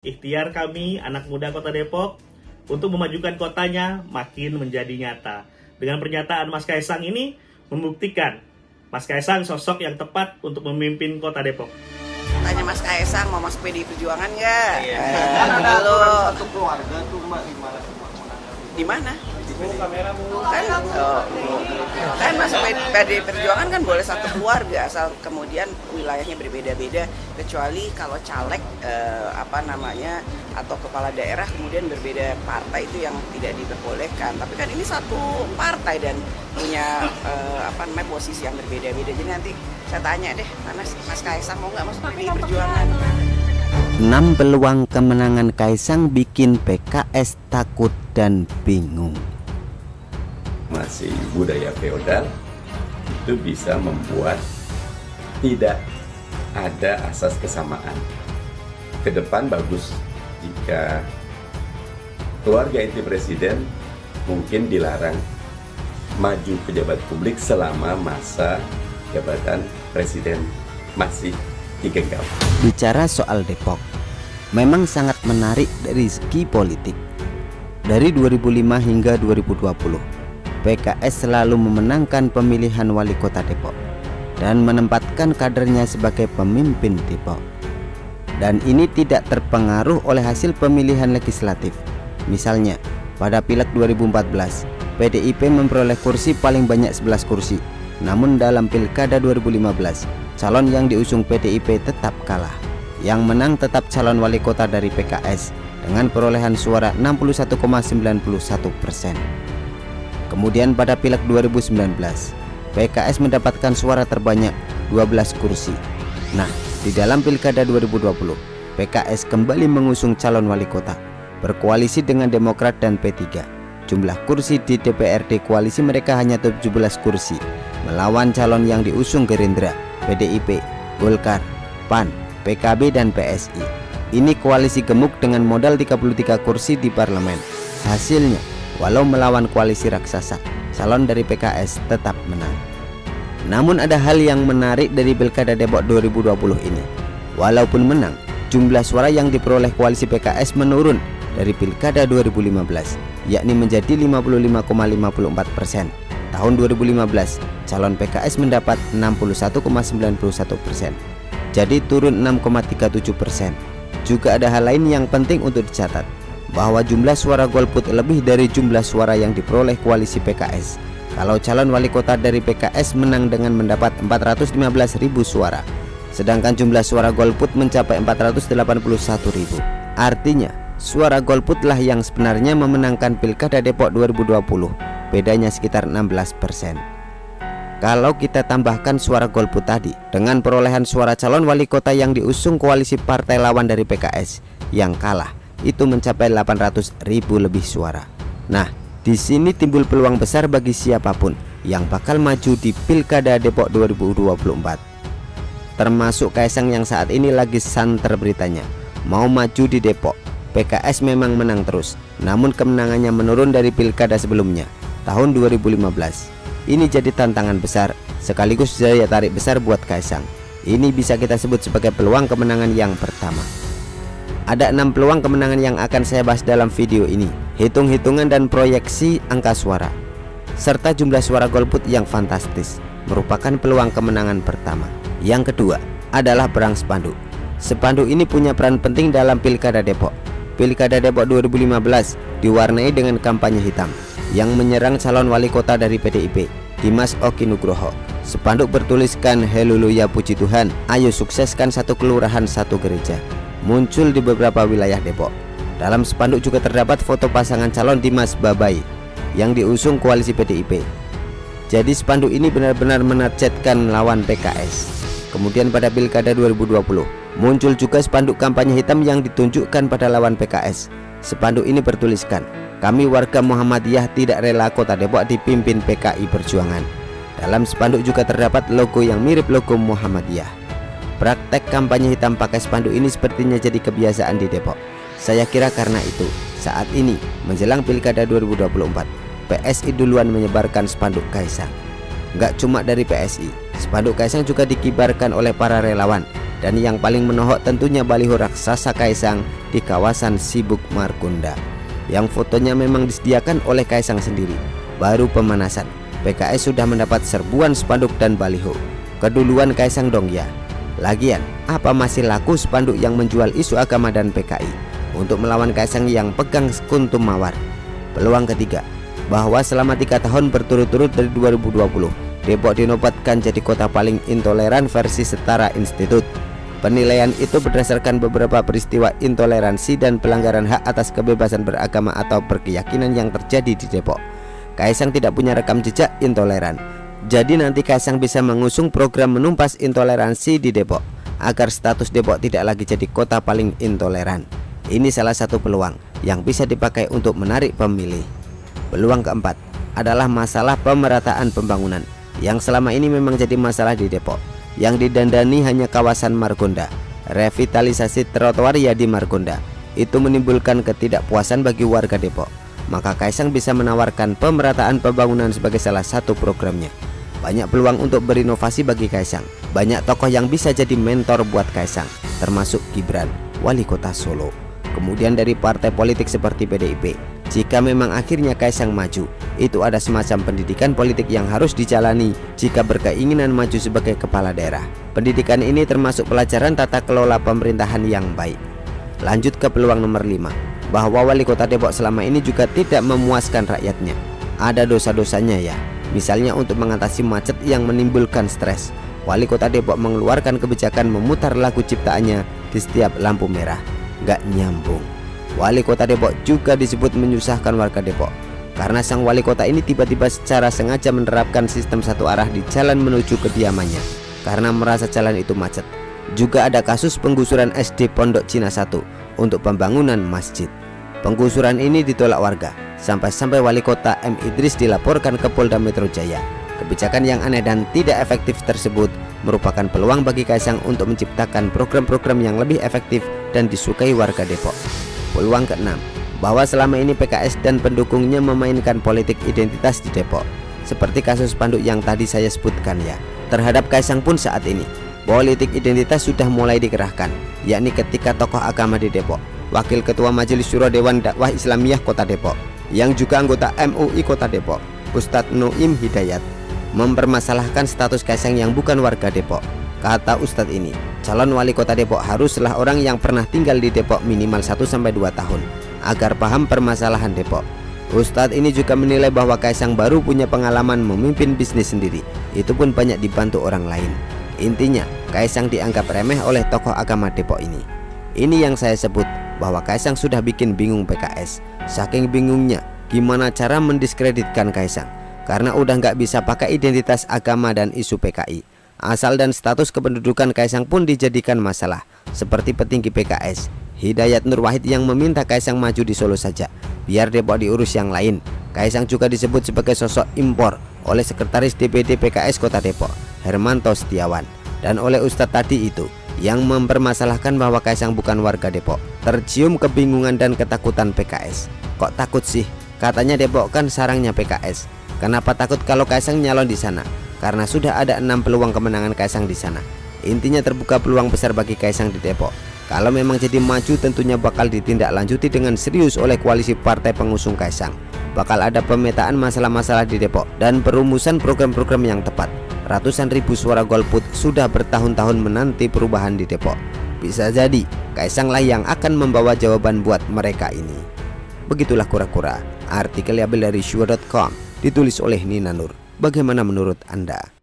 Ikhtiar kami, anak muda Kota Depok, untuk memajukan kotanya makin menjadi nyata. Dengan pernyataan Mas Kaisang ini membuktikan Mas Kaisang sosok yang tepat untuk memimpin Kota Depok. Tanya Mas Kaisang mau masuk PDI Perjuangan nggak? Kan ada aturan satu keluarga tuh Mbak, Di mana? Kan masuk PDI Perjuangan kan boleh satu keluarga asal kemudian wilayahnya berbeda-beda, kecuali kalau caleg atau kepala daerah kemudian berbeda partai itu yang tidak diperbolehkan. Tapi kan ini satu partai dan punya posisi yang berbeda-beda. Jadi nanti saya tanya deh, mana Mas Kaisang mau nggak masuk PDI Perjuangan? 6 peluang kemenangan Kaisang bikin PKS takut dan bingung. Masih budaya feodal itu bisa membuat tidak ada asas kesamaan. Ke depan bagus jika keluarga inti presiden mungkin dilarang maju pejabat publik selama masa jabatan presiden masih digenggam. Bicara soal Depok, memang sangat menarik dari segi politik. Dari 2005 hingga 2020, PKS selalu memenangkan pemilihan wali kota Depok dan menempatkan kadernya sebagai pemimpin Depok. Dan ini tidak terpengaruh oleh hasil pemilihan legislatif. Misalnya, pada Pileg 2014, PDIP memperoleh kursi paling banyak 11 kursi. Namun dalam Pilkada 2015, calon yang diusung PDIP tetap kalah. Yang menang tetap calon wali kota dari PKS dengan perolehan suara 61,91%. Kemudian pada Pileg 2019, PKS mendapatkan suara terbanyak 12 kursi. Nah, di dalam Pilkada 2020, PKS kembali mengusung calon wali kota, berkoalisi dengan Demokrat dan P3. Jumlah kursi di DPRD koalisi mereka hanya 17 kursi, melawan calon yang diusung Gerindra, PDIP, Golkar, PAN, PKB dan PSI. Ini koalisi gemuk dengan modal 33 kursi di parlemen. Hasilnya, walau melawan koalisi raksasa, calon dari PKS tetap menang. Namun ada hal yang menarik dari Pilkada Depok 2020 ini. Walaupun menang, jumlah suara yang diperoleh koalisi PKS menurun dari Pilkada 2015, yakni menjadi 55,54%. Tahun 2015, calon PKS mendapat 61,91%. Jadi turun 6,37%. Juga ada hal lain yang penting untuk dicatat, bahwa jumlah suara golput lebih dari jumlah suara yang diperoleh koalisi PKS. Kalau calon wali kota dari PKS menang dengan mendapat 415.000 suara, sedangkan jumlah suara golput mencapai 481.000. Artinya, suara golputlah yang sebenarnya memenangkan Pilkada Depok 2020, bedanya sekitar 16%. Kalau kita tambahkan suara golput tadi dengan perolehan suara calon wali kota yang diusung koalisi partai lawan dari PKS yang kalah, itu mencapai 800.000 lebih suara. Nah, di sini timbul peluang besar bagi siapapun yang bakal maju di Pilkada Depok 2024. Termasuk Kaisang yang saat ini lagi santer beritanya mau maju di Depok. PKS memang menang terus, namun kemenangannya menurun dari Pilkada sebelumnya, tahun 2015. Ini jadi tantangan besar sekaligus daya tarik besar buat Kaisang. Ini bisa kita sebut sebagai peluang kemenangan yang pertama. Ada 6 peluang kemenangan yang akan saya bahas dalam video ini. Hitung-hitungan dan proyeksi angka suara serta jumlah suara golput yang fantastis merupakan peluang kemenangan pertama. Yang kedua adalah perang spanduk. Spanduk ini punya peran penting dalam Pilkada Depok. Pilkada Depok 2015 diwarnai dengan kampanye hitam yang menyerang calon wali kota dari PDIP, Dimas Oki Nugroho. Spanduk bertuliskan "Haleluya puji Tuhan, ayo sukseskan satu kelurahan satu gereja", muncul di beberapa wilayah Depok. Dalam spanduk juga terdapat foto pasangan calon Dimas Babai yang diusung koalisi PDIP. Jadi spanduk ini benar-benar menargetkan lawan PKS. Kemudian pada Pilkada 2020 muncul juga spanduk kampanye hitam yang ditunjukkan pada lawan PKS. Spanduk ini bertuliskan, "Kami warga Muhammadiyah tidak rela Kota Depok dipimpin PKI Perjuangan." Dalam spanduk juga terdapat logo yang mirip logo Muhammadiyah. Praktek kampanye hitam pakai spanduk ini sepertinya jadi kebiasaan di Depok. Saya kira karena itu, saat ini menjelang Pilkada 2024, PSI duluan menyebarkan spanduk Kaisang. Nggak cuma dari PSI, spanduk Kaisang juga dikibarkan oleh para relawan Dan yang paling menohok tentunya baliho raksasa Kaisang di kawasan Sibuk Margonda, yang fotonya memang disediakan oleh Kaisang sendiri. Baru pemanasan, PKS sudah mendapat serbuan spanduk dan baliho. Keduluan Kaisang dong ya. Lagian, apa masih laku spanduk yang menjual isu agama dan PKI untuk melawan Kaisang yang pegang kuntum mawar? Peluang ketiga, bahwa selama 3 tahun berturut-turut dari 2020, Depok dinobatkan jadi kota paling intoleran versi Setara Institut. Penilaian itu berdasarkan beberapa peristiwa intoleransi dan pelanggaran hak atas kebebasan beragama atau berkeyakinan yang terjadi di Depok. Kaisang tidak punya rekam jejak intoleran. Jadi nanti Kaisang bisa mengusung program menumpas intoleransi di Depok agar status Depok tidak lagi jadi kota paling intoleran. Ini salah satu peluang yang bisa dipakai untuk menarik pemilih. Peluang keempat adalah masalah pemerataan pembangunan yang selama ini memang jadi masalah di Depok. Yang didandani hanya kawasan Margonda. Revitalisasi trotoar ya di Margonda itu menimbulkan ketidakpuasan bagi warga Depok. Maka Kaisang bisa menawarkan pemerataan pembangunan sebagai salah satu programnya. Banyak peluang untuk berinovasi bagi Kaisang. Banyak tokoh yang bisa jadi mentor buat Kaisang, termasuk Gibran, wali kota Solo. Kemudian dari partai politik seperti PDIP. Jika memang akhirnya Kaisang maju, itu ada semacam pendidikan politik yang harus dijalani jika berkeinginan maju sebagai kepala daerah. Pendidikan ini termasuk pelajaran tata kelola pemerintahan yang baik. Lanjut ke peluang nomor 5, bahwa wali kota Depok selama ini juga tidak memuaskan rakyatnya. Ada dosa-dosanya ya. Misalnya untuk mengatasi macet yang menimbulkan stres, wali kota Depok mengeluarkan kebijakan memutar lagu ciptaannya di setiap lampu merah. Gak nyambung. Wali kota Depok juga disebut menyusahkan warga Depok karena sang wali kota ini tiba-tiba secara sengaja menerapkan sistem satu arah di jalan menuju kediamannya karena merasa jalan itu macet. Juga ada kasus penggusuran SD Pondok Cina 1 untuk pembangunan masjid. Penggusuran ini ditolak warga sampai wali kota M. Idris dilaporkan ke Polda Metro Jaya. Kebijakan yang aneh dan tidak efektif tersebut merupakan peluang bagi Kaisang untuk menciptakan program-program yang lebih efektif dan disukai warga Depok. Peluang ke-6, bahwa selama ini PKS dan pendukungnya memainkan politik identitas di Depok, seperti kasus spanduk yang tadi saya sebutkan ya. Terhadap Kaisang pun saat ini politik identitas sudah mulai dikerahkan, yakni ketika tokoh agama di Depok, Wakil Ketua Majelis Syuro Dewan Dakwah Islamiyah Kota Depok, yang juga anggota MUI Kota Depok, Ustadz Nuim Hidayat, mempermasalahkan status Kaisang yang bukan warga Depok. Kata Ustadz ini, calon wali kota Depok haruslah orang yang pernah tinggal di Depok minimal 1-2 tahun agar paham permasalahan Depok. Ustadz ini juga menilai bahwa Kaisang baru punya pengalaman memimpin bisnis sendiri, itu pun banyak dibantu orang lain. Intinya, Kaisang dianggap remeh oleh tokoh agama Depok ini. Ini yang saya sebut bahwa Kaisang sudah bikin bingung PKS. Saking bingungnya, gimana cara mendiskreditkan Kaisang? Karena udah nggak bisa pakai identitas agama dan isu PKI. Asal dan status kependudukan Kaisang pun dijadikan masalah, seperti petinggi PKS Hidayat Nur Wahid yang meminta Kaisang maju di Solo saja, biar Depok diurus yang lain. Kaisang juga disebut sebagai sosok impor oleh Sekretaris DPD PKS Kota Depok, Hermanto Setiawan, dan oleh Ustadz tadi itu yang mempermasalahkan bahwa Kaisang bukan warga Depok. Tercium kebingungan dan ketakutan PKS. Kok takut sih? Katanya Depok kan sarangnya PKS. Kenapa takut kalau Kaisang nyalon di sana? Karena sudah ada 6 peluang kemenangan Kaisang di sana. Intinya terbuka peluang besar bagi Kaisang di Depok. Kalau memang jadi maju tentunya bakal ditindaklanjuti dengan serius oleh koalisi partai pengusung Kaisang. Bakal ada pemetaan masalah-masalah di Depok dan perumusan program-program yang tepat. Ratusan ribu suara golput sudah bertahun-tahun menanti perubahan di Depok. Bisa jadi Kaisanglah yang akan membawa jawaban buat mereka ini. Begitulah kura-kura artikel diambil dari syuro.com, ditulis oleh Nina Nur. Bagaimana menurut Anda?